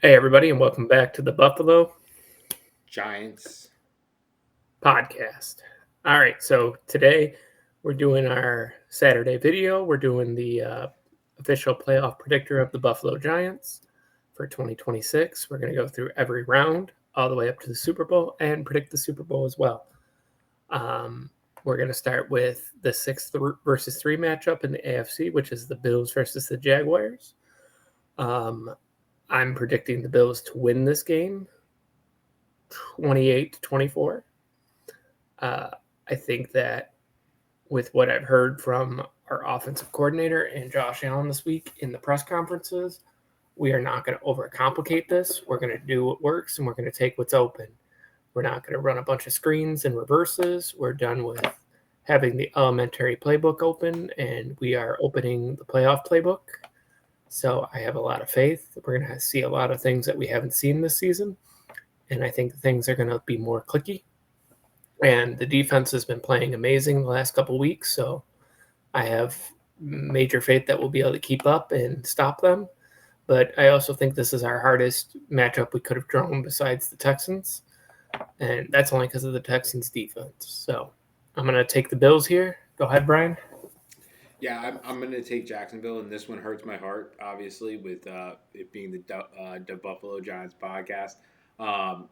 Hey, everybody, and welcome back to the Buffalo Giants. podcast. All right, so today we're doing our Saturday video. We're doing the official playoff predictor of the Buffalo Giants for 2026. We're going to go through every round all the way up to the Super Bowl and predict the Super Bowl as well. We're going to start with the 6 versus 3 matchup in the AFC, which is the Bills versus the Jaguars. I'm predicting the Bills to win this game 28-24. Uh, I think that with what I've heard from our offensive coordinator and Josh Allen this week in the press conferences, we are not going to overcomplicate this. We're going to do what works and we're going to take what's open. We're not going to run a bunch of screens and reverses. We're done with having the elementary playbook open and we are opening the playoff playbook. So I have a lot of faith that we're going to see a lot of things that we haven't seen this season. And I think things are going to be more clicky. And the defense has been playing amazing the last couple weeks, so I have major faith that we'll be able to keep up and stop them. But I also think this is our hardest matchup we could have drawn besides the Texans, and that's only because of the Texans' defense. So I'm going to take the Bills here. Go ahead, Brian. Yeah, I'm going to take Jacksonville, and this one hurts my heart, obviously, with it being the Buffalo Giants podcast. I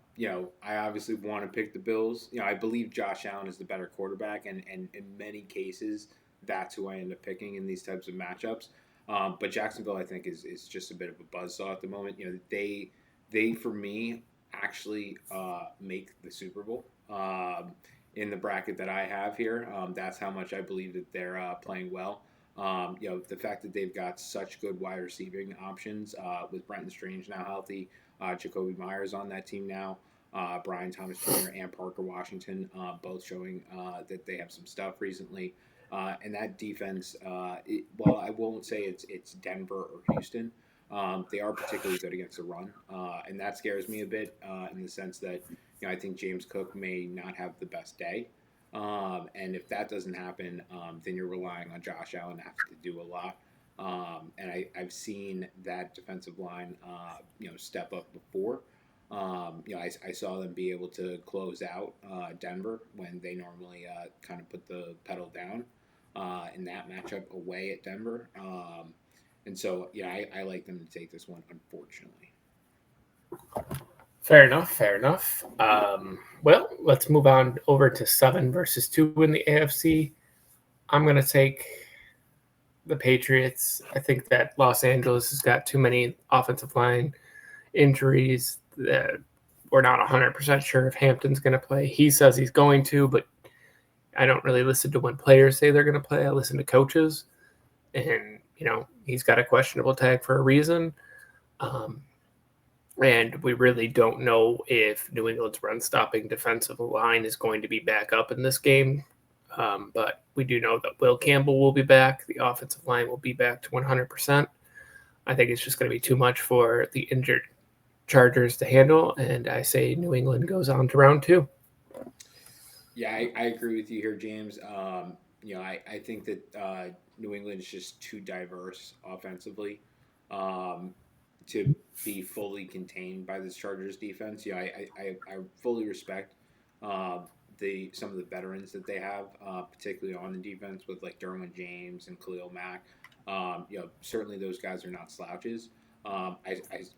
obviously want to pick the Bills. I believe Josh Allen is the better quarterback, and in many cases, that's who I end up picking in these types of matchups. But Jacksonville, I think, is just a bit of a buzzsaw at the moment. They for me actually make the Super Bowl. In the bracket that I have here. That's how much I believe that they're playing well. The fact that they've got such good wide receiving options with Brenton Strange now healthy, Jacoby Myers on that team now, Brian Thomas Jr. and Parker Washington both showing that they have some stuff recently. And that defense, while I won't say it's Denver or Houston, they are particularly good against the run, and that scares me a bit in the sense that I think James Cook may not have the best day. And if that doesn't happen, then you're relying on Josh Allen to have to do a lot. And I've seen that defensive line, step up before. I saw them be able to close out Denver when they normally kind of put the pedal down in that matchup away at Denver. And so, I like them to take this one, unfortunately. Fair enough. Fair enough. Well, let's move on over to 7 versus 2 in the AFC. I'm going to take the Patriots. I think that Los Angeles has got too many offensive line injuries that we're not 100% sure if Hampton's going to play. He says he's going to, but I don't really listen to when players say they're going to play. I listen to coaches, and he's got a questionable tag for a reason. And we really don't know if New England's run-stopping defensive line is going to be back up in this game. But we do know that Will Campbell will be back. The offensive line will be back to 100%. I think it's just going to be too much for the injured Chargers to handle, and I say New England goes on to round 2. Yeah, I agree with you here, James. I think that New England is just too diverse offensively to be fully contained by this Chargers defense. I fully respect some of the veterans that they have, particularly on the defense with like Derwin James and Khalil Mack. Certainly those guys are not slouches. I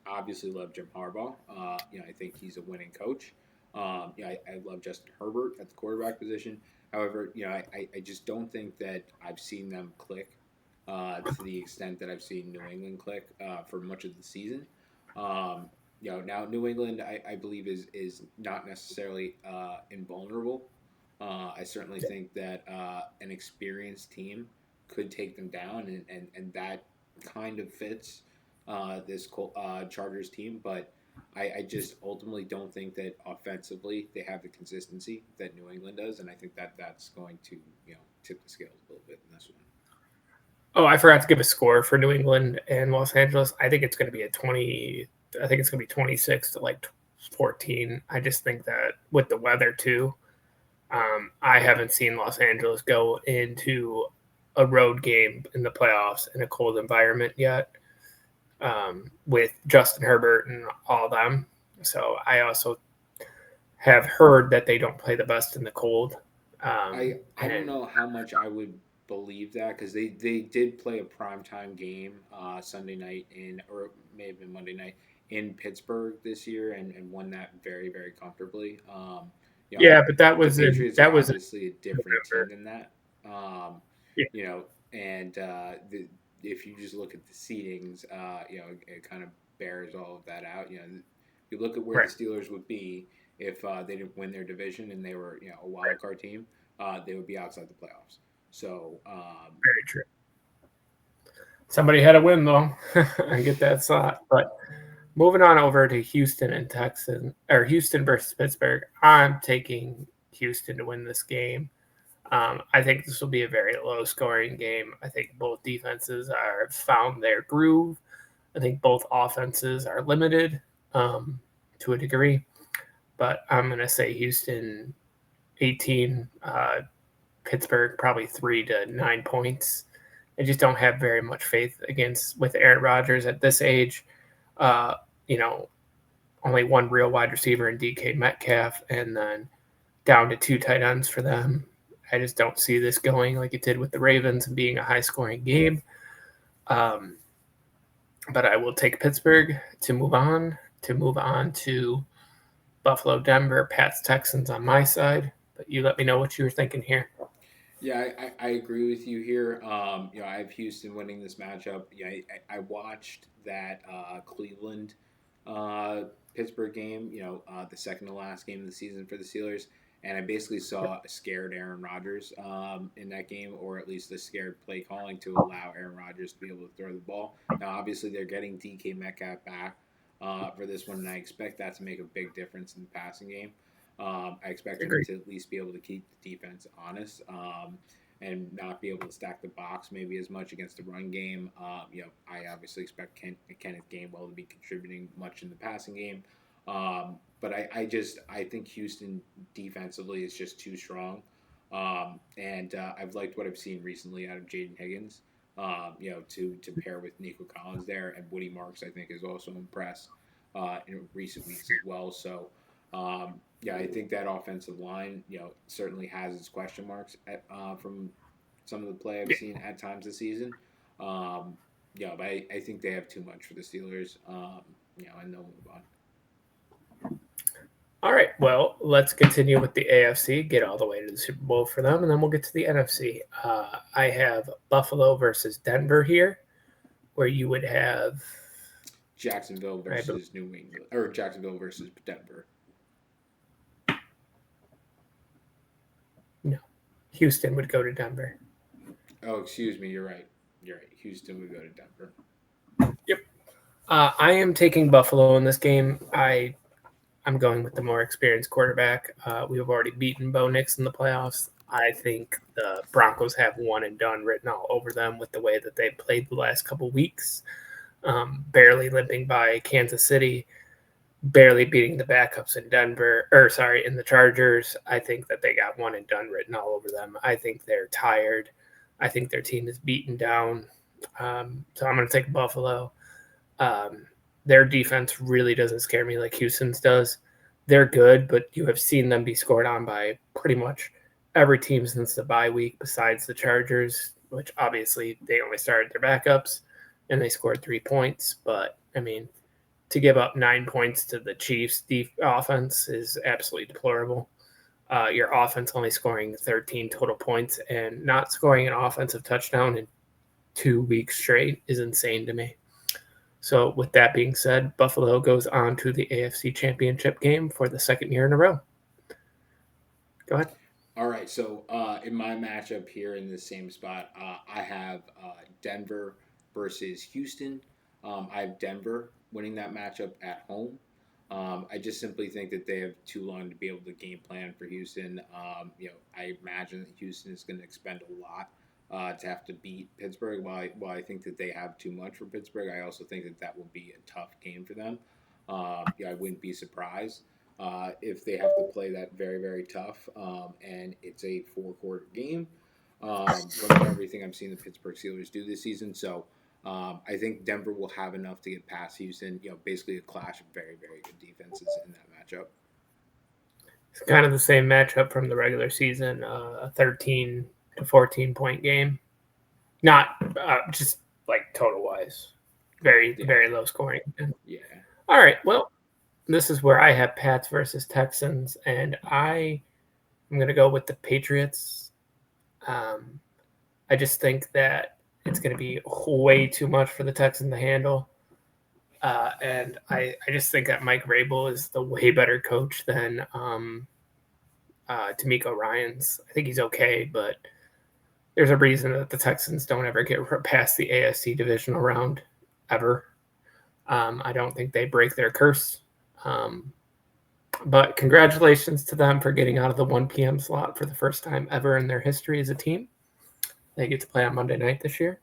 obviously love Jim Harbaugh. I think he's a winning coach. I love Justin Herbert at the quarterback position. However, I just don't think that I've seen them click to the extent that I've seen New England click for much of the season. Now New England, I believe is not necessarily invulnerable. I certainly think that an experienced team could take them down, and that kind of fits this Chargers team. But I just ultimately don't think that offensively they have the consistency that New England does, and I think that that's going to tip the scales a little bit in this one. Oh, I forgot to give a score for New England and Los Angeles. I think it's going to be a 20. I think it's going to be 26 to like 14. I just think that with the weather too, I haven't seen Los Angeles go into a road game in the playoffs in a cold environment yet. with Justin Herbert and all them. So I also have heard that they don't play the best in the cold. I don't And know how much I would believe that because they did play a primetime game Sunday night in or it may have been Monday night in Pittsburgh this year and won that very very comfortably. yeah, but The Patriots are that was in obviously a different team November. than that. Um, Yeah, you know, and if you just look at the seedings, it kind of bears all of that out. You look at where the right. Steelers would be if they didn't win their division and they were a wild card team, they would be outside the playoffs. So Very true. Somebody had to win though. I get that slot. But moving on over to Houston and Texans, or Houston versus Pittsburgh, I'm taking Houston to win this game. I think this will be a very low scoring game. I think both defenses are found their groove. I think both offenses are limited to a degree, but I'm going to say Houston 18, Pittsburgh probably 3 to 9 points. I just don't have very much faith against with Aaron Rodgers at this age. Uh, you know, only one real wide receiver in DK Metcalf, and then down to 2 tight ends for them. I just don't see this going like it did with the Ravens and being a high scoring game. Um, but I will take Pittsburgh to move on to Buffalo, Denver, Pats, Texans on my side. But you let me know what you were thinking here. yeah, I agree with you here. I have Houston winning this matchup. Yeah, I watched that Cleveland uh, Pittsburgh game. The second to last game of the season for the Steelers, and I basically saw a scared Aaron Rodgers in that game, or at least a scared play calling to allow Aaron Rodgers to be able to throw the ball. Now, obviously, they're getting DK Metcalf back for this one, and I expect that to make a big difference in the passing game. I expect him Agreed. to at least be able to keep the defense honest and not be able to stack the box maybe as much against the run game. I obviously expect Kenneth Gainwell to be contributing much in the passing game. But I think Houston defensively is just too strong. And I've liked what I've seen recently out of Jaden Higgins. To pair with Nico Collins there, and Woody Marks, I think, is also impressed in recent weeks as well. So, I think that offensive line, certainly has its question marks from some of the play I've Yeah. seen at times this season. But I think they have too much for the Steelers. And they'll move on. All right. Well, let's continue with the AFC, get all the way to the Super Bowl for them, and then we'll get to the NFC. I have Buffalo versus Denver here, where you would have, Jacksonville I versus New England, or Jacksonville versus Denver. no, Houston would go to Denver. Oh, excuse me. You're right. You're right. Houston would go to Denver. Yep. I am taking Buffalo in this game. I'm going with the more experienced quarterback. We have already beaten Bo Nix in the playoffs. I think the Broncos have one and done written all over them with the way that they've played the last couple weeks. Barely limping by Kansas City, barely beating the backups in Denver, or sorry, in the Chargers. I think that they got one and done written all over them. I think they're tired. I think their team is beaten down. So I'm going to take Buffalo. Um, their defense really doesn't scare me like Houston's does. They're good, but you have seen them be scored on by pretty much every team since the bye week, besides the Chargers, which obviously they only started their backups and they scored 3 points. But I mean, to give up 9 points to the Chiefs' offense is absolutely deplorable. Your offense only scoring 13 total points and not scoring an offensive touchdown in 2 weeks straight is insane to me. So, with that being said, Buffalo goes on to the AFC Championship game for the second year in a row. Go ahead. All right, so in my matchup here in the same spot, I have Denver versus Houston. I have Denver winning that matchup at home. I just simply think that they have too long to be able to game plan for Houston. I imagine that Houston is going to expend a lot to have to beat Pittsburgh. While I think that they have too much for Pittsburgh, I also think that that will be a tough game for them. I wouldn't be surprised if they have to play that very, very tough. And it's a four-quarter game from everything I've seen the Pittsburgh Steelers do this season. So I think Denver will have enough to get past Houston. Basically a clash of very, very good defenses in that matchup. It's kind of the same matchup from the regular season, a 13 to 14 point game. Not just like total wise, very, Yeah, very low scoring. yeah. All right. Well, this is where I have Pats versus Texans, and I am going to go with the Patriots. Um, I just think that it's going to be way too much for the Texans to handle. And I just think that Mike Rabel is the way better coach than D'Amico Ryans. I think he's okay, but there's a reason that the Texans don't ever get past the AFC divisional round ever. I don't think they break their curse. But congratulations to them for getting out of the 1 p.m. slot for the first time ever in their history as a team. They get to play on Monday night this year.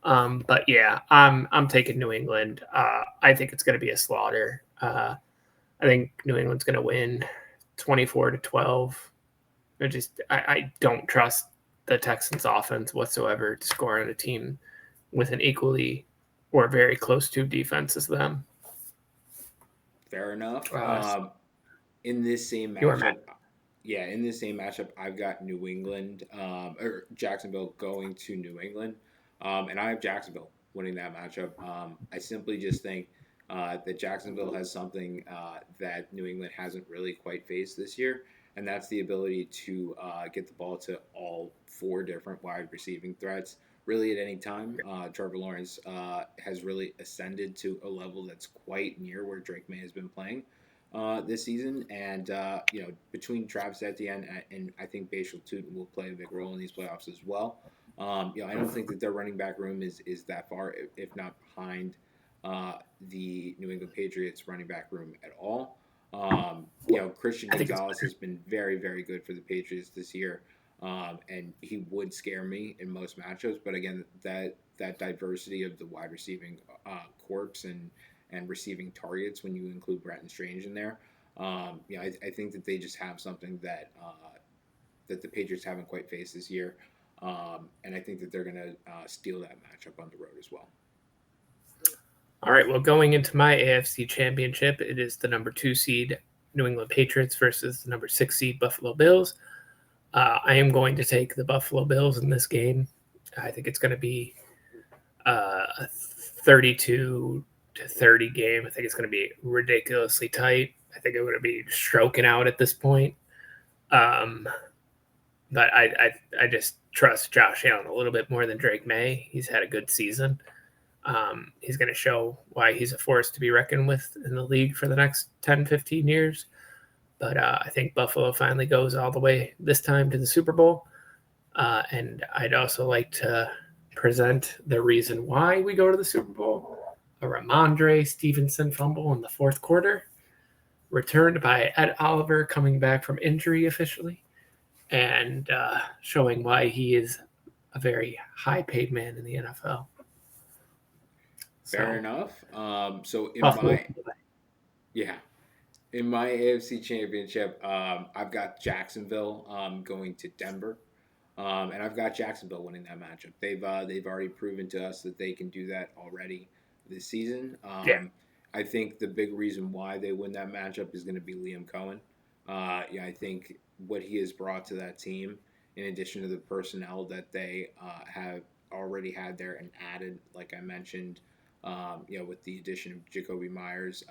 But yeah, I'm taking New England. I think it's going to be a slaughter. I think New England's going to win 24-12. I don't trust the Texans offense whatsoever to score on a team with an equally or very close to defense as them. Fair enough. Uh, In this same you are mad. matchup, yeah, in this same matchup, I've got New England or Jacksonville going to New England, and I have Jacksonville winning that matchup. I simply just think that Jacksonville has something that New England hasn't really quite faced this year, and that's the ability to get the ball to all four different wide receiving threats. Really, at any time, Trevor Lawrence has really ascended to a level that's quite near where Drake May has been playing this season. And, between Travis Etienne and I think Bashal Tootin will play a big role in these playoffs as well. I don't think that their running back room is that far, if not behind the New England Patriots running back room at all. Christian I think it's Gonzalez has been very, very good for the Patriots this year. And he would scare me in most matchups. But again, that diversity of the wide receiving corps and receiving targets when you include Bretton Strange in there. I think that they just have something that the Patriots haven't quite faced this year, and I think that they're going to steal that matchup on the road as well. all right. Well, going into my AFC championship, it is the number 2 seed New England Patriots versus the number 6 seed Buffalo Bills. I am going to take the Buffalo Bills in this game. I think it's going to be a 32-30 game. I think it's going to be ridiculously tight. I think I'm going to be stroking out at this point. But I just trust Josh Allen a little bit more than Drake May. He's had a good season. He's going to show why he's a force to be reckoned with in the league for the next 10, 15 years. But I think Buffalo finally goes all the way this time to the Super Bowl. And I'd also like to present the reason why we go to the Super Bowl. A Ramondre Stevenson fumble in the fourth quarter, returned by Ed Oliver coming back from injury officially, and showing why he is a very high-paid man in the NFL. Fair So, enough. So Buffalo. yeah, in my AFC Championship, I've got Jacksonville going to Denver, and I've got Jacksonville winning that matchup. They've already proven to us that they can do that already this season. Yeah. I think the big reason why they win that matchup is going to be Liam Cohen. I think what he has brought to that team, in addition to the personnel that they have already had there and added, like I mentioned, with the addition of Jacoby Myers,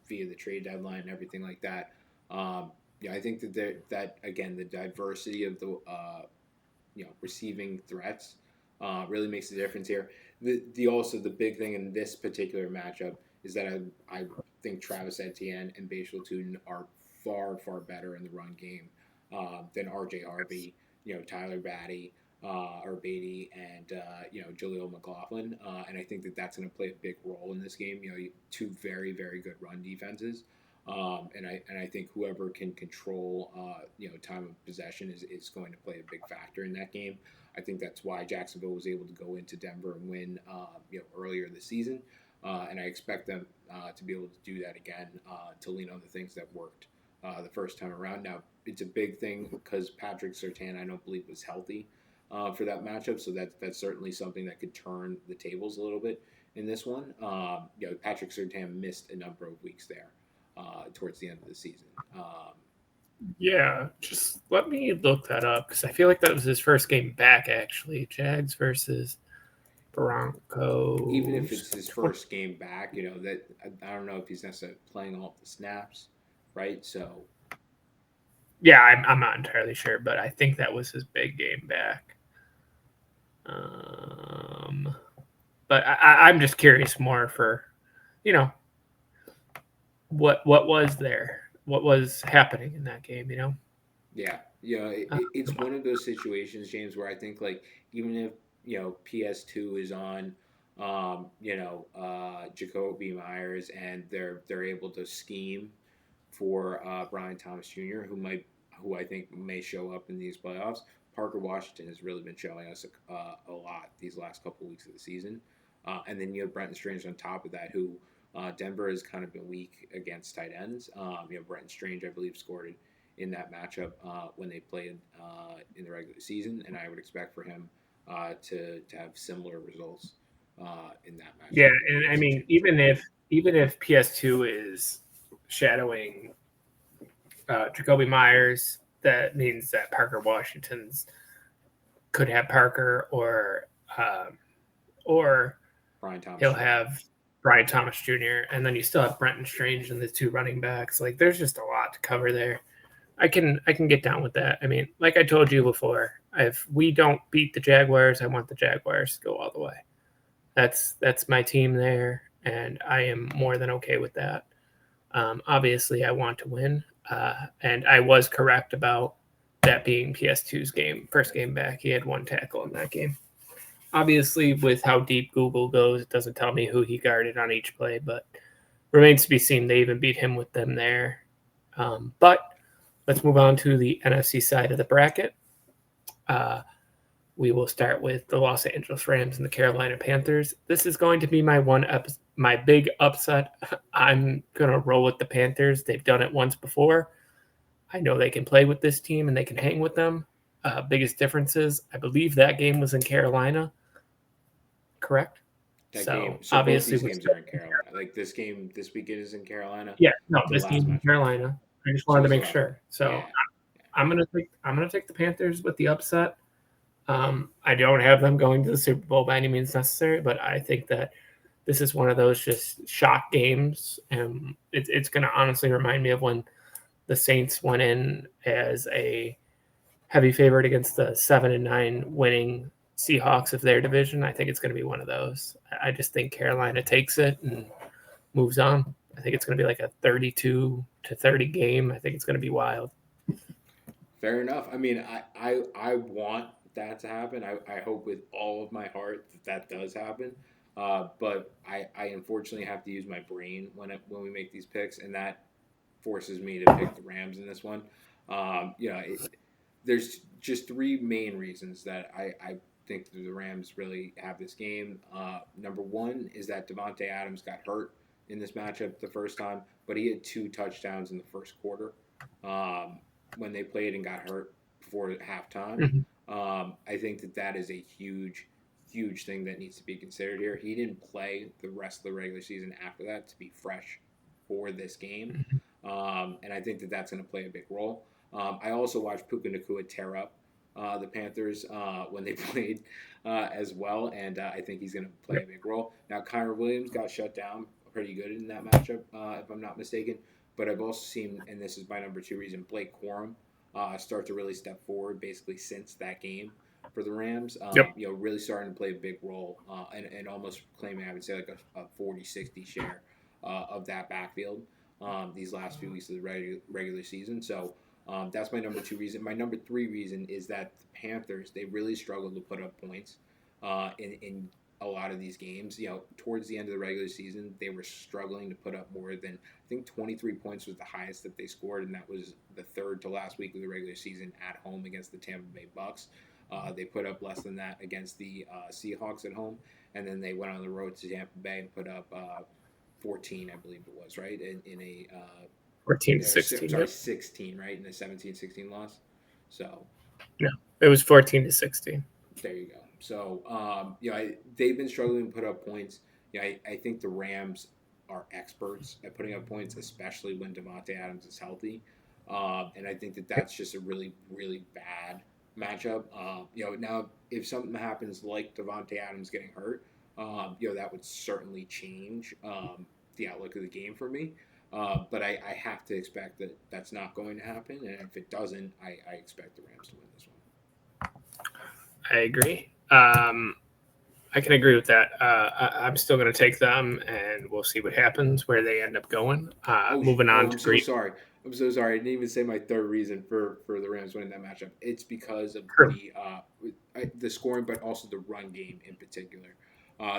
via the trade deadline and everything like that. I think that again the diversity of the receiving threats really makes a difference here. The big thing in this particular matchup is that I think Travis Etienne and Bashal Tootin are far better in the run game than R.J. Harvey, Tyler Batty, or Beatty, and Jaleel McLaughlin. And I think that that's going to play a big role in this game. Two very good run defenses. And I think whoever can control time of possession is going to play a big factor in that game. I think that's why Jacksonville was able to go into Denver and win earlier this season, and I expect them to be able to do that again to lean on the things that worked the first time around. Now it's a big thing because Patrick Surtain I don't believe was healthy for that matchup. So that's certainly something that could turn the tables a little bit in this one. Patrick Surtain missed a number of weeks there towards the end of the season. Yeah, just let me look that up because I feel like that was his first game back, actually. Jags versus Even if Broncos. it's his first game back, that I don't know if he's necessarily playing all the snaps, right? So Yeah, I'm not entirely sure, but I think that was his big game back. But I'm just curious more for, you know, what was there, what was happening in that game, yeah, it's one of those situations, James, where I think like even if PS2 is on, Jacoby Myers and they're able to scheme for Brian Thomas Jr., who I think may show up in these playoffs. Parker Washington has really been showing us a lot these last couple of weeks of the season, and then you have Brenton Strange on top of that, who Denver has kind of been weak against tight ends. Brenton Strange, I believe, scored in that matchup when they played in the regular season, and I would expect for him to have similar results in that Yeah, matchup in the and I AFC mean, Championship. even if PS2 is shadowing Jacoby Myers, that means that Parker Washington's could have Parker, or Brian Thomas he'll Jr. have Brian Thomas Jr. and then you still have Brenton Strange and the two running backs. Like, there's just a lot to cover there. I can get down with that. I mean, like I told you before, if we don't beat the Jaguars, I want the Jaguars to go all the way. That's my team there, and I am more than okay with that. Obviously, I want to win, and I was correct about that being PS2's first game back. He had one tackle in that game. Obviously, with how deep Google goes, it doesn't tell me who he guarded on each play, but remains to be seen. They even beat him with them there. But let's move on to the NFC side of the bracket. Uh, we will start with the Los Angeles Rams and the Carolina Panthers. This is going to be my big upset. I'm gonna roll with the Panthers. They've done it once before. I know they can play with this team and they can hang with them. Biggest differences, I believe that game was in Carolina, correct? That game. So So both obviously these we're games are in Carolina. Like this game this weekend is in Carolina. yeah, no, The this last game's in matchup. Carolina. I just So wanted to is the make last one. sure. So Yeah. I'm gonna take the Panthers with the upset. I don't have them going to the Super Bowl by any means necessary, but I think that this is one of those just shock games, and it's going to honestly remind me of when the Saints went in as a heavy favorite against the 7-9 winning Seahawks of their division. I think it's going to be one of those. I just think Carolina takes it and moves on. I think it's going to be like a 32-30 game. I think it's going to be wild. Fair enough. I mean, I want that to happen. I hope with all of my heart that does happen. But I unfortunately have to use my brain when we make these picks, and that forces me to pick the Rams in this one. There's just three main reasons that I think the Rams really have this game. Number one is that Devontae Adams got hurt in this matchup the first time, but he had two touchdowns in the first quarter when they played and got hurt before halftime. Mhm. I think that is a huge, huge thing that needs to be considered here. He didn't play the rest of the regular season after that to be fresh for this game. And I think that's going to play a big role. I also watched Puka Nakua tear up the Panthers when they played as well, and I think he's going to play a big role. Now, Kyron Williams got shut down pretty good in that matchup, if I'm not mistaken. But I've also seen, and this is my number two reason, Blake Corum start to really step forward basically since that game for the Rams. Yep. Really starting to play a big role and almost claiming, I would say, like a 40-60 share of that backfield these last few weeks of the regular season. So that's my number two reason. My number three reason is that the Panthers, they really struggled to put up points in a lot of these games. Towards the end of the regular season, they were struggling to put up more than, I think 23 points was the highest that they scored, and that was the third to last week of the regular season at home against the Tampa Bay Bucks. They put up less than that against the Seahawks at home, and then they went on the road to Tampa Bay and put up 14, I believe it was, right? In a 14-16. sorry, Yep. 16, right? In a 17-16 loss. So No, it was 14-16. There you go. So, they've been struggling to put up points. I think the Rams are experts at putting up points, especially when Devontae Adams is healthy. And I think that that's just a really, really bad matchup. Now if something happens like Devontae Adams getting hurt, that would certainly change the outlook of the game for me. But I have to expect that that's not going to happen. And if it doesn't, I expect the Rams to win this one. I agree. I can agree with that. I'm still going to take them, and we'll see what happens where they end up going. Moving on I'm to so Green. sorry. I'm so sorry. I didn't even say my third reason for the Rams winning that matchup. It's because of True. the scoring, but also the run game in particular.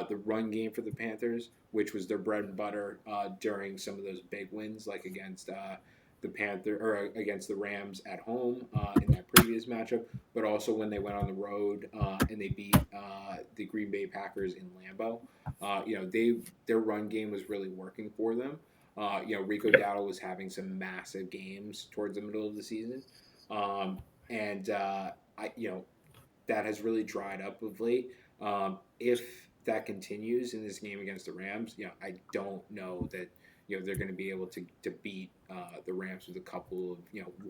The run game for the Panthers, which was their bread and butter during some of those big wins, like against the Panther or against the Rams at home in that previous matchup, but also when they went on the road and they beat the Green Bay Packers in Lambeau. Their run game was really working for them. Rico Yep. Dowdle was having some massive games towards the middle of the season, and I that has really dried up of late. If that continues in this game against the Rams, I don't know that they're going to be able to beat the Rams with a couple of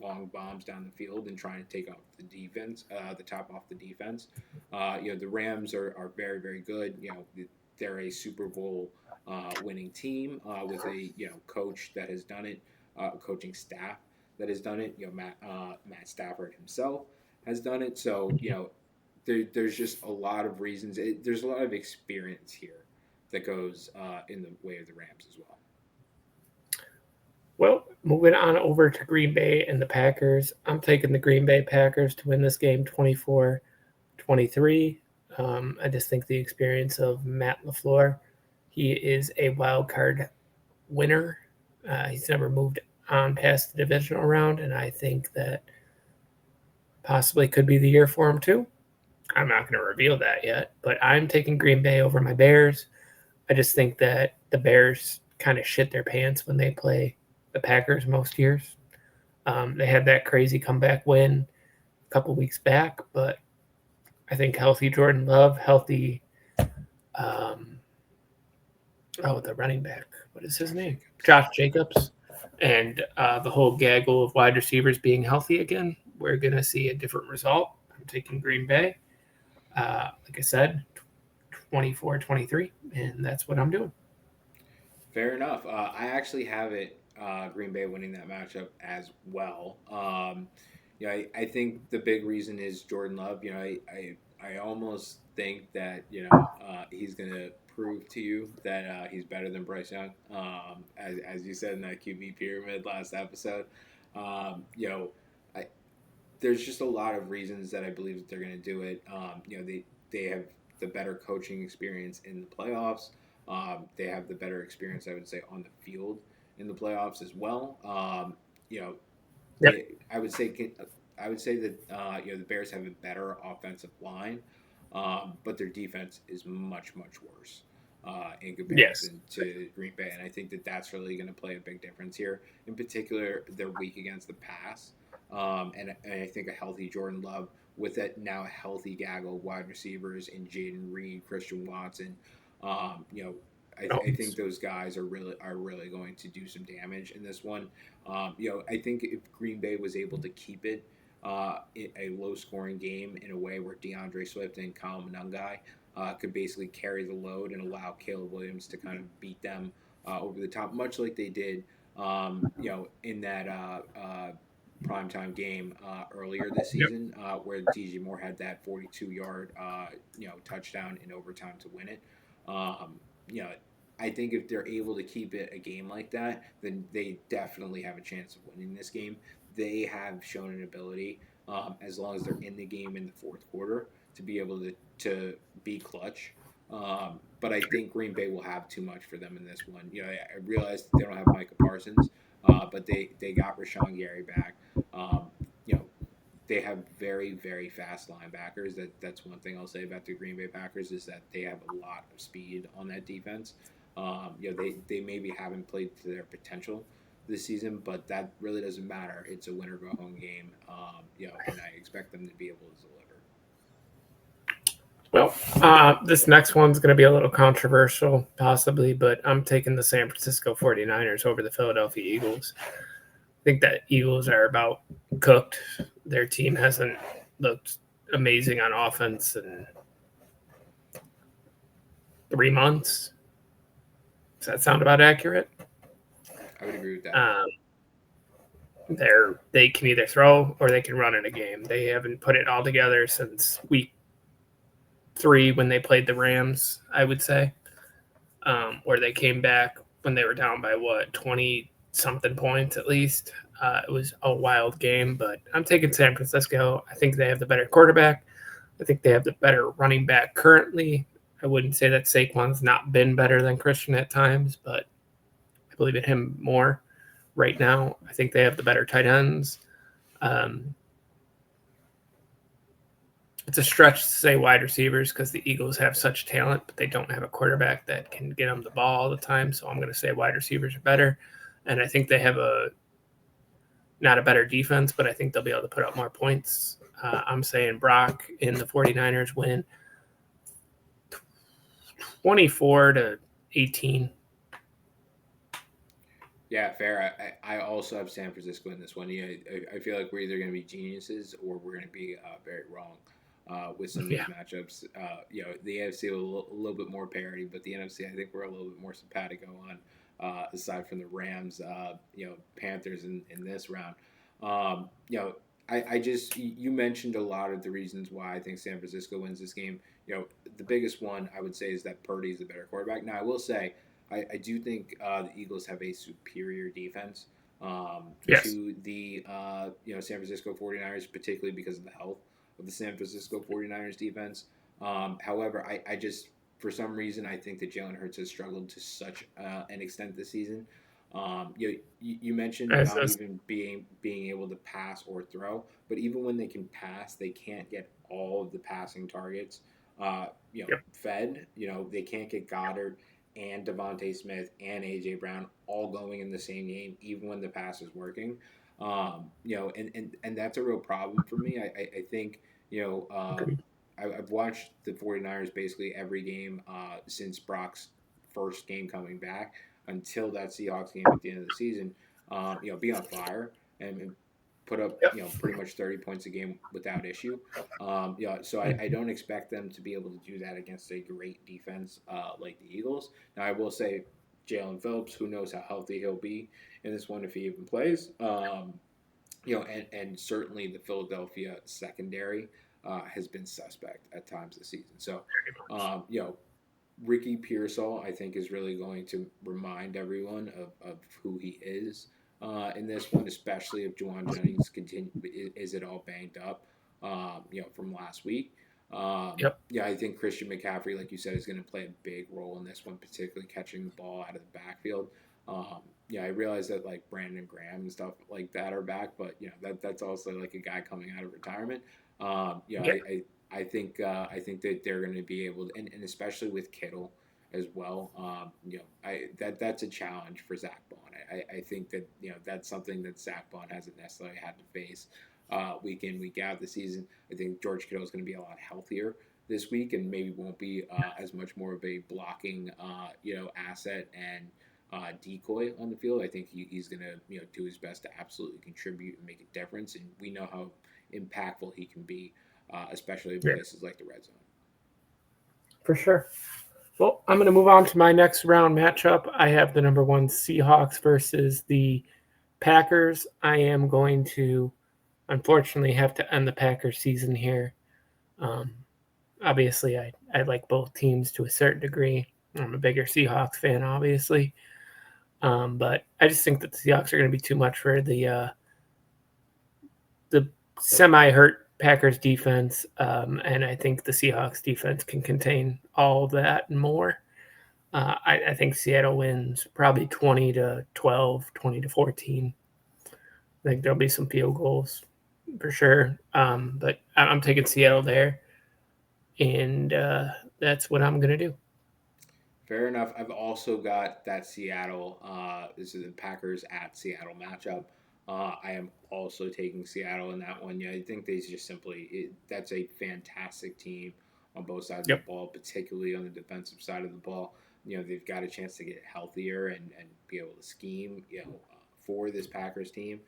long bombs down the field and trying to take off the defense, the top off the defense. The Rams are very very good. They're a Super Bowl winning team with a coach that has done it, coaching staff that has done it. Matt Stafford himself has done it. So there's just a lot of reasons. There's a lot of experience here that goes in the way of the Rams as well. Well, moving on over to Green Bay and the Packers. I'm taking the Green Bay Packers to win this game 24-23. I just think the experience of Matt LaFleur, he is a wild card winner. He's never moved on past the divisional round, and I think that possibly could be the year for him too. I'm not going to reveal that yet, but I'm taking Green Bay over my Bears. I just think that the Bears kind of shit their pants when they play the Packers most years. They had that crazy comeback win a couple weeks back, but I think healthy Jordan Love, healthy, um, the running back, what is his Josh name? Jacobs. Josh Jacobs, and the whole gaggle of wide receivers being healthy again, we're going to see a different result. I'm taking Green Bay. Like I said, 24-23, and that's what I'm doing. Fair enough. I actually have it Green Bay winning that matchup as well. I think the big reason is Jordan Love. I almost think that he's going to prove to you that he's better than Bryce Young. As you said in that QB pyramid last episode, I, there's just a lot of reasons that I believe that they're going to do it. They have the better coaching experience in the playoffs. They have the better experience, I would say, on the field in the playoffs as well. You know, Yep. I would say that the Bears have a better offensive line, but their defense is much much worse in Yes. comparison to Green Bay, and I think that that's really going to play a big difference here. In particular, they're weak against the pass, and I think a healthy Jordan Love with it now a healthy gaggle of wide receivers in Jaden Reed, Christian Watson. Um, you know, I think those guys are really going to do some damage in this one. I think if Green Bay was able to keep it a low scoring game in a way where DeAndre Swift and Kyle Monangai could basically carry the load and allow Caleb Williams to kind of beat them over the top, much like they did, in that primetime game earlier this Yep. season, where DJ Moore had that 42-yard, touchdown in overtime to win it. Um, you know, I think if they're able to keep it a game like that, then they definitely have a chance of winning this game. They have shown an ability, as long as they're in the game in the fourth quarter, to be able to be clutch. But I think Green Bay will have too much for them in this one. I realize they don't have Micah Parsons, but they got Rashawn Gary back. Um, you know, they have very very fast linebackers. That's one thing I'll say about the Green Bay Packers is that they have a lot of speed on that defense. They maybe haven't played to their potential this season, but that really doesn't matter. It's a win or go home game. And I expect them to be able to deliver. Well, this next one's going to be a little controversial, possibly, but I'm taking the San Francisco 49ers over the Philadelphia Eagles. I think that Eagles are about cooked. Their team hasn't looked amazing on offense in 3 months. Does that sound about accurate? I would agree with that. Um, they can either throw or they can run in a game. They haven't put it all together since week 3 when they played the Rams, I would say, where they came back when they were down by 20 something points at least. It was a wild game, but I'm taking San Francisco. I think they have the better quarterback. I think they have the better running back currently. I wouldn't say that Saquon's not been better than Christian at times, but I believe in him more right now. I think they have the better tight ends. Um, it's a stretch to say wide receivers because the Eagles have such talent, but they don't have a quarterback that can get them the ball all the time. So I'm going to say wide receivers are better. And I think they have not a better defense, but I think they'll be able to put up more points. I'm saying Brock in the 49ers win 24-18. Yeah, fair. I also have San Francisco in this one. Yeah, I feel like we're either going to be geniuses or we're going to be very wrong with some of these Yeah. matchups. The AFC a little bit more parity, but the NFC, I think we're a little bit more simpatico on. Aside from the Rams, Panthers in this round. Um, you know, I just you mentioned a lot of the reasons why I think San Francisco wins this game. The biggest one I would say is that Purdy is the better quarterback. Now, I will say I do think the Eagles have a superior defense Yes. to the San Francisco 49ers, particularly because of the health of the San Francisco 49ers defense. However, I just, for some reason, I think that Jalen Hurts has struggled to such an extent this season. You mentioned As, not as, even being able to pass or throw, but even when they can pass, they can't get all of the passing targets. yep. Fed. They can't get Goddard and Devontae Smith and AJ Brown all going in the same game, even when the pass is working. And that's a real problem for me. I think I've watched the 49ers basically every game since Brock's first game coming back until that Seahawks game at the end of the season. Be on fire and put up Yep. pretty much 30 points a game without issue. So I don't expect them to be able to do that against a great defense like the Eagles. Now, I will say Jalen Phillips, who knows how healthy he'll be in this one if he even plays. And certainly the Philadelphia secondary has been suspect at times this season. So, Ricky Pearsall, I think, is really going to remind everyone of who he is in this one, especially if Juwan Jennings is it all banged up, from last week. Yep. I think Christian McCaffrey, like you said, is going to play a big role in this one, particularly catching the ball out of the backfield. I realize that like Brandon Graham and stuff like that are back, but that's also like a guy coming out of retirement. Yep. I think that they're going to be able to, and especially with Kittle as well. That's a challenge for Zach Bond. I think that that's something that Zach Bond hasn't necessarily had to face week in week out this season. I think George Kittle is going to be a lot healthier this week and maybe won't be as much more of a blocking asset and decoy on the field. I think he's going to do his best to absolutely contribute and make a difference. And we know how impactful he can be, especially in Yeah. places like the red zone. For sure. Well, I'm going to move on to my next round matchup. I have the number 1 Seahawks versus the Packers. I am going to, unfortunately, have to end the Packers season here. Um, obviously, I like both teams to a certain degree. I'm a bigger Seahawks fan, obviously. But I just think that the Seahawks are going to be too much for the semi-hurt Packers defense, and I think the Seahawks defense can contain all of that and more. I think Seattle wins probably 20-12, 20-14. I think there'll be some field goals for sure, but I'm taking Seattle there, and that's what I'm going to do. Fair enough. I've also got that Seattle. This is the Packers at Seattle matchup. I am also taking Seattle in that one. I think they just simply that's a fantastic team on both sides of the Yep. ball, particularly on the defensive side of the ball. They've got a chance to get healthier and be able to scheme, for this Packers team.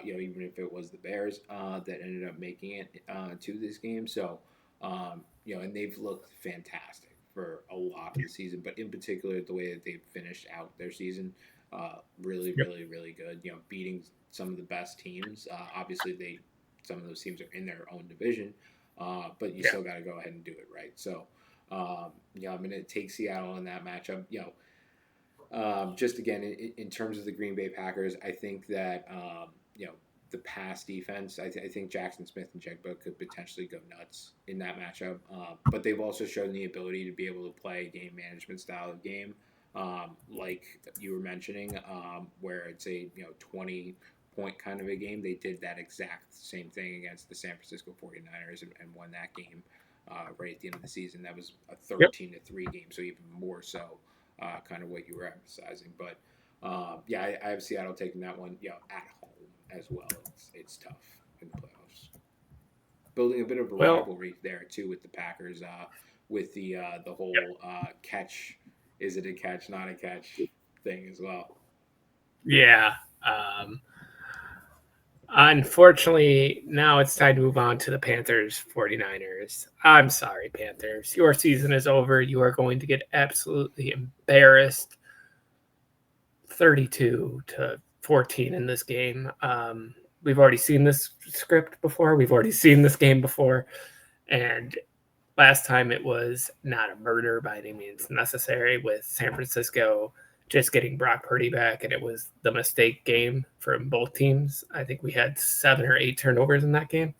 Even if it was the Bears that ended up making it to this game. So, and they've looked fantastic for a lot of the season, but in particular, the way that they've finished out their season, really, Yep. really, really good. Beating some of the best teams. Obviously, some of those teams are in their own division, but you Yeah. still got to go ahead and do it right. So, I'm going to take Seattle in that matchup. Just again, in terms of the Green Bay Packers, I think that the pass defense. I think Jackson Smith and Jigba could potentially go nuts in that matchup. But they've also shown the ability to be able to play game management style of game, like you were mentioning, where it's a 20-point kind of a game. They did that exact same thing against the San Francisco 49ers and won that game right at the end of the season. That was a Yep. 13-3 game, so even more so kind of what you were emphasizing. But I have Seattle taking that one, at home as well. It's tough in the playoffs. Building a bit of a Well, rivalry there too with the Packers, with the yep. whole catch, is it a catch, not a catch thing as well. Yeah. Um, Unfortunately, now it's time to move on to the Panthers 49ers. I'm sorry, Panthers. Your season is over. You are going to get absolutely embarrassed 32-14 in this game. We've already seen this script before. We've already seen this game before. And last time it was not a murder by any means necessary with San Francisco just getting Brock Purdy back, and it was the mistake game from both teams. I think we had 7 or 8 turnovers in that game.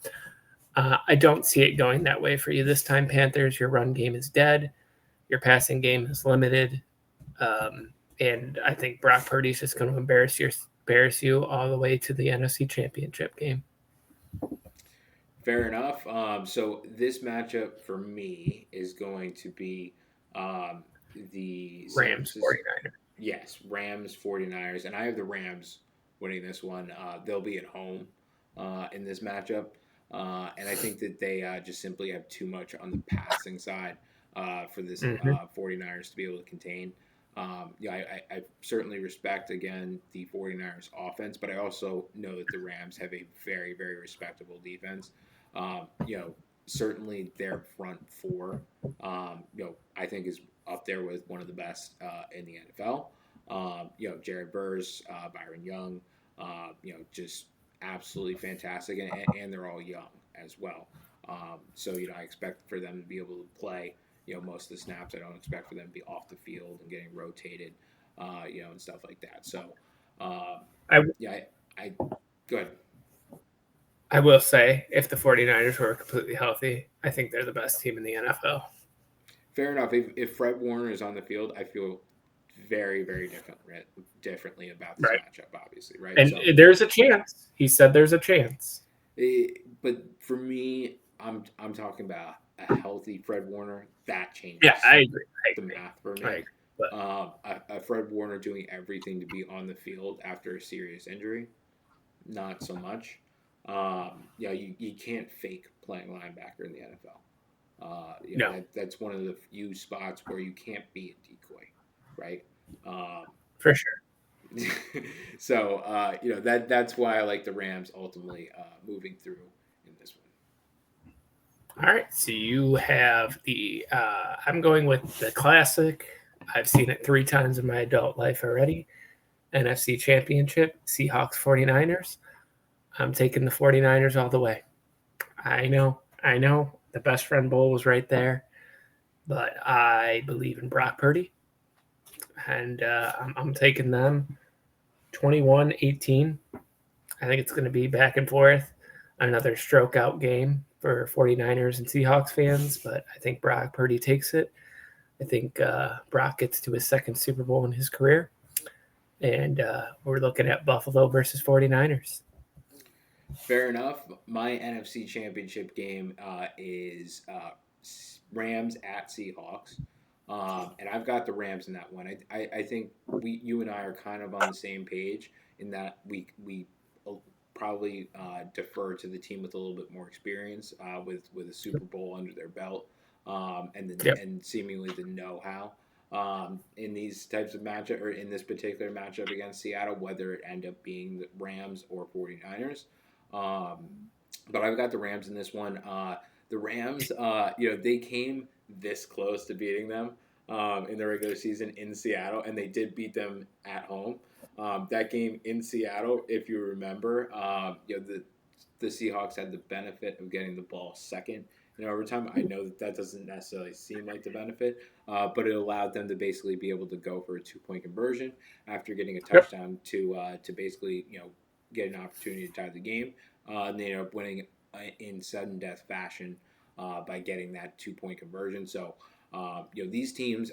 I don't see it going that way for you this time, Panthers. Your run game is dead. Your passing game is limited. And I think Brock Purdy's just going to embarrass you all the way to the NFC Championship game. Fair enough. So this matchup for me is going to be the San Rams Francisco. 49ers. Yes, Rams 49ers, and I have the Rams winning this one. They'll be at home in this matchup, and I think that they just simply have too much on the passing side for this Mm-hmm. 49ers to be able to contain. I certainly respect, again, the 49ers offense, but I also know that the Rams have a very, very respectable defense. Certainly their front four, I think is up there with one of the best in the NFL. Jared Burrs, Byron Young, just absolutely fantastic, and they're all young as well. So I expect for them to be able to play, most of the snaps. I don't expect for them to be off the field and getting rotated, and stuff like that. So, I, I go ahead. I will say, if the 49ers were completely healthy, I think they're the best team in the NFL. Fair enough. If Fred Warner is on the field, I feel very, very differently about this Right. matchup. Obviously, right? And So, there's a chance. He said there's a chance. but for me, I'm talking about a healthy Fred Warner. That Yeah, changes I agree. the math for I me. agree. But A Fred Warner doing everything to be on the field after a serious injury, not so much. You can't fake playing linebacker in the NFL. no, That's one of the few spots where you can't be a decoy, right? Um, for sure. so that's why I like the Rams ultimately moving through in this one. All right. So you have the, I'm going with the classic. I've seen it 3 times in my adult life already. NFC Championship, Seahawks 49ers. I'm taking the 49ers all the way. I know. The best friend bowl was right there, but I believe in Brock Purdy, and I'm taking them 21-18. I think it's going to be back and forth, another stroke out game for 49ers and Seahawks fans, but I think Brock Purdy takes it. I think Brock gets to his second Super Bowl in his career, and we're looking at Buffalo versus 49ers. Fair enough. My NFC Championship game is Rams at Seahawks, and I've got the Rams in that one. I think you and I are kind of on the same page in that we probably defer to the team with a little bit more experience with a Super Bowl under their belt. Yep. and seemingly the know-how in these types of matchup or in this particular matchup against Seattle, whether it end up being the Rams or 49ers. Um, but I've got the Rams in this one. The Rams, they came this close to beating them in the regular season in Seattle, and they did beat them at home. That game in Seattle, if you remember, the Seahawks had the benefit of getting the ball second in overtime. I know that doesn't necessarily seem like the benefit, but it allowed them to basically be able to go for a 2-point conversion after getting a Yep. touchdown to basically get an opportunity to tie the game. And they ended up winning in sudden death fashion by getting that 2-point conversion. So these teams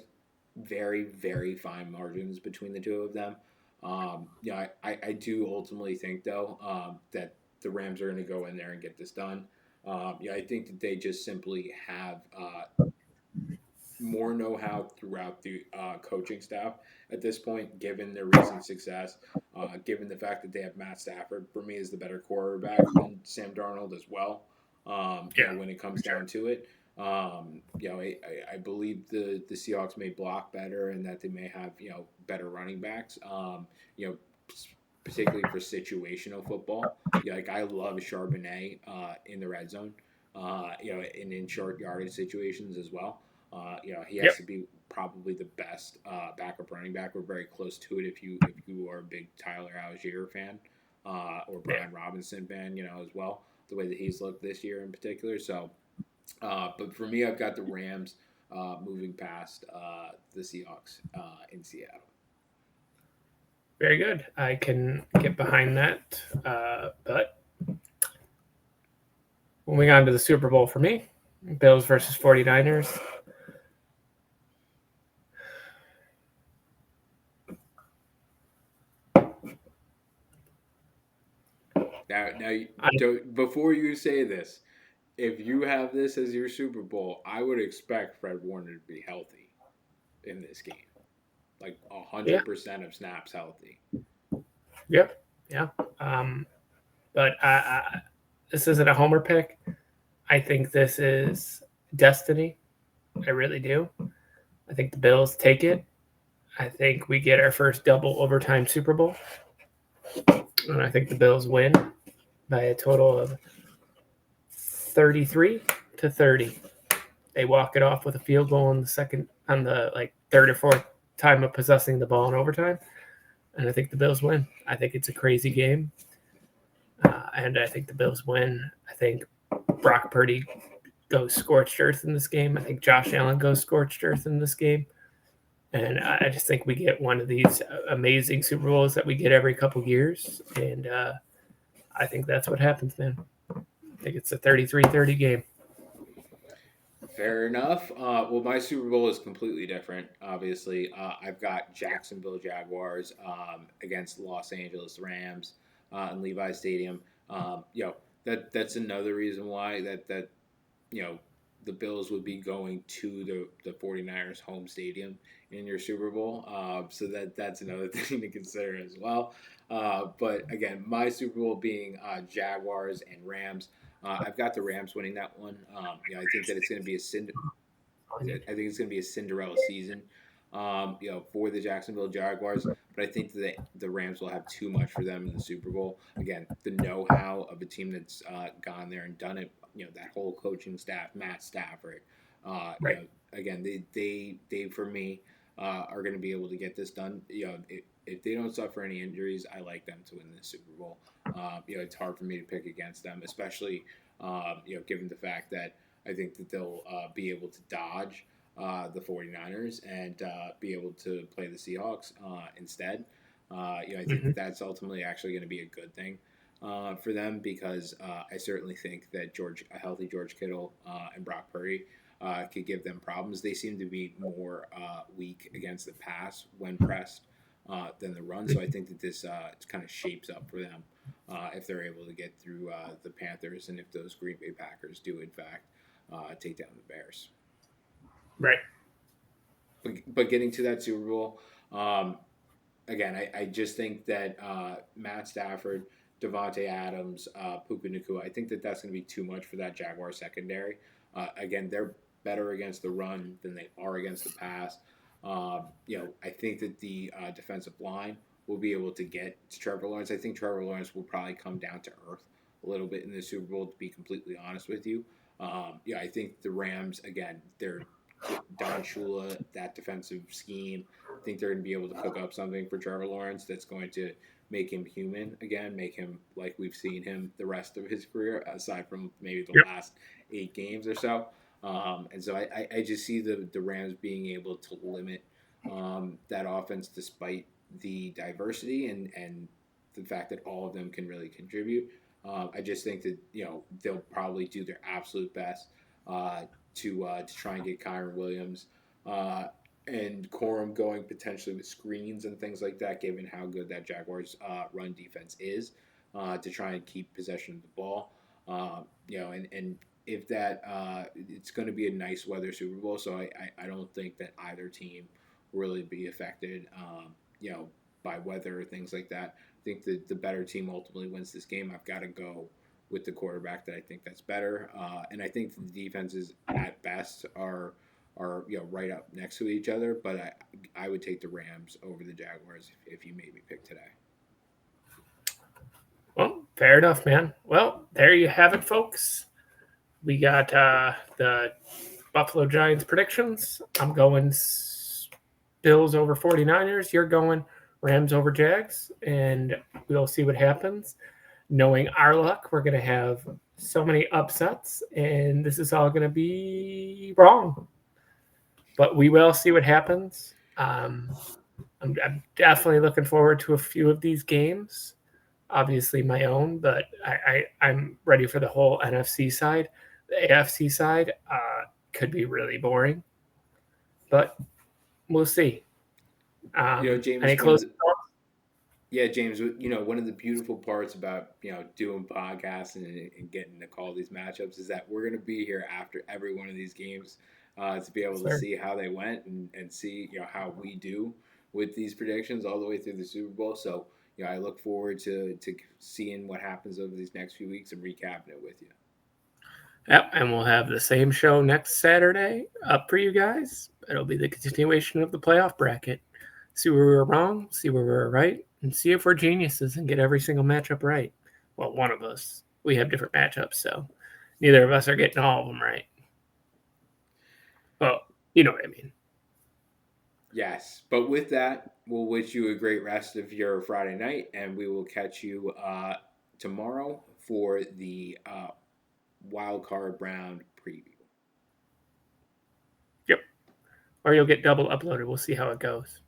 very, very fine margins between the two of them. I do ultimately think, though, that the Rams are going to go in there and get this done. I think that they just simply have more know-how throughout the coaching staff at this point, given their recent success, given the fact that they have Matt Stafford, for me, is the better quarterback than Sam Darnold as well. Yeah. When it comes For sure. down to it, I believe the Seahawks may block better and that they may have better running backs. Particularly for situational football. Like I love Charbonnet in the red zone. And in short yardage situations as well. He has Yep. to be probably the best backup running back. We're very close to it if you are a big Tyler Algier fan or Yeah. Brian Robinson fan, as well. The way that he's looked this year in particular. So, but for me, I've got the Rams moving past the Seahawks in Seattle. Very good. I can get behind that. But moving on to the Super Bowl for me, Bills versus 49ers. Before you say this, if you have this as your Super Bowl, I would expect Fred Warner to be healthy in this game, like Yeah. 100% of snaps healthy. Yep. Yeah. But this isn't a homer pick. I think this is destiny. I really do. I think the Bills take it. I think we get our first double overtime Super Bowl. And I think the Bills win by a total of 33-30. They walk it off with a field goal in the second, on the third or fourth time of possessing the ball in overtime. And I think the Bills win. I think it's a crazy game. And I think the Bills win. I think Brock Purdy goes scorched earth in this game. I think Josh Allen goes scorched earth in this game. And I just think we get one of these amazing Super Bowls that we get every couple years. And I think that's what happens, man. I think it's a 33-30 game. Fair enough. Well, my Super Bowl is completely different. Obviously, I've got Jacksonville Jaguars against Los Angeles Rams in Levi Stadium. That's another reason why that you know the Bills would be going to the 49ers home stadium in your Super Bowl. So that's another thing to consider as well. But again, my Super Bowl being Jaguars and Rams. I've got the Rams winning that one. I think that it's going to be I think it's going to be a Cinderella season, for the Jacksonville Jaguars. But I think that the Rams will have too much for them in the Super Bowl. Again, the know-how of a team that's gone there and done it. That whole coaching staff, Matt Stafford. Right. Again, they for me are going to be able to get this done. If they don't suffer any injuries, I like them to win this Super Bowl. It's hard for me to pick against them, especially given the fact that I think that they'll be able to dodge the 49ers and be able to play the Seahawks instead. I think Mm-hmm. that that's ultimately actually going to be a good thing for them because I certainly think that a healthy George Kittle and Brock Purdy could give them problems. They seem to be more weak against the pass when pressed than the run. So I think that this kind of shapes up for them if they're able to get through the Panthers and if those Green Bay Packers do in fact take down the Bears. Right. But getting to that Super Bowl, um, again, I just think that Matt Stafford, Devontae Adams, Puka Nakua, I think that that's going to be too much for that Jaguar secondary. Again, better against the run than they are against the pass. I think that the defensive line will be able to get to Trevor Lawrence. I think Trevor Lawrence will probably come down to earth a little bit in the Super Bowl, to be completely honest with you. I think the Rams, again, they're Don Shula, that defensive scheme. I think they're going to be able to cook up something for Trevor Lawrence that's going to make him human again, make him like we've seen him the rest of his career, aside from maybe the Yep. last 8 games or so. And so I just see the Rams being able to limit that offense despite the diversity and the fact that all of them can really contribute. I just think that they'll probably do their absolute best to try and get Kyron Williams and Corum going potentially with screens and things like that, given how good that Jaguars run defense is, to try and keep possession of the ball. And if that it's going to be a nice weather Super Bowl, so I don't think that either team will really be affected, by weather or things like that. I think that the better team ultimately wins this game. I've got to go with the quarterback that I think that's better, and I think the defenses at best are right up next to each other. But I would take the Rams over the Jaguars if you made me pick today. Well, fair enough, man. Well, there you have it, folks. We got the Buffalo Giants predictions. I'm going Bills over 49ers. You're going Rams over Jags. And we'll see what happens. Knowing our luck, we're going to have so many upsets. And this is all going to be wrong. But we will see what happens. I'm definitely looking forward to a few of these games. Obviously my own, but I'm ready for the whole NFC side. The AFC side could be really boring, but we'll see. James, Any closing thoughts? yeah, James, one of the beautiful parts about, doing podcasts and getting to call these matchups is that we're going to be here after every one of these games to be able to see how they went and see, how we do with these predictions all the way through the Super Bowl. So, I look forward to seeing what happens over these next few weeks and recapping it with you. Yep, and we'll have the same show next Saturday up for you guys. It'll be the continuation of the playoff bracket. See where we were wrong, see where we were right, and see if we're geniuses and get every single matchup right. Well, one of us. We have different matchups, so neither of us are getting all of them right. Well, you know what I mean. Yes. But with that, we'll wish you a great rest of your Friday night, and we will catch you tomorrow for the wild card round preview. Yep. Or you'll get double uploaded. We'll see how it goes.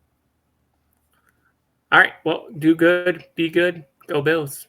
All right. Well, do good. Be good. Go Bills.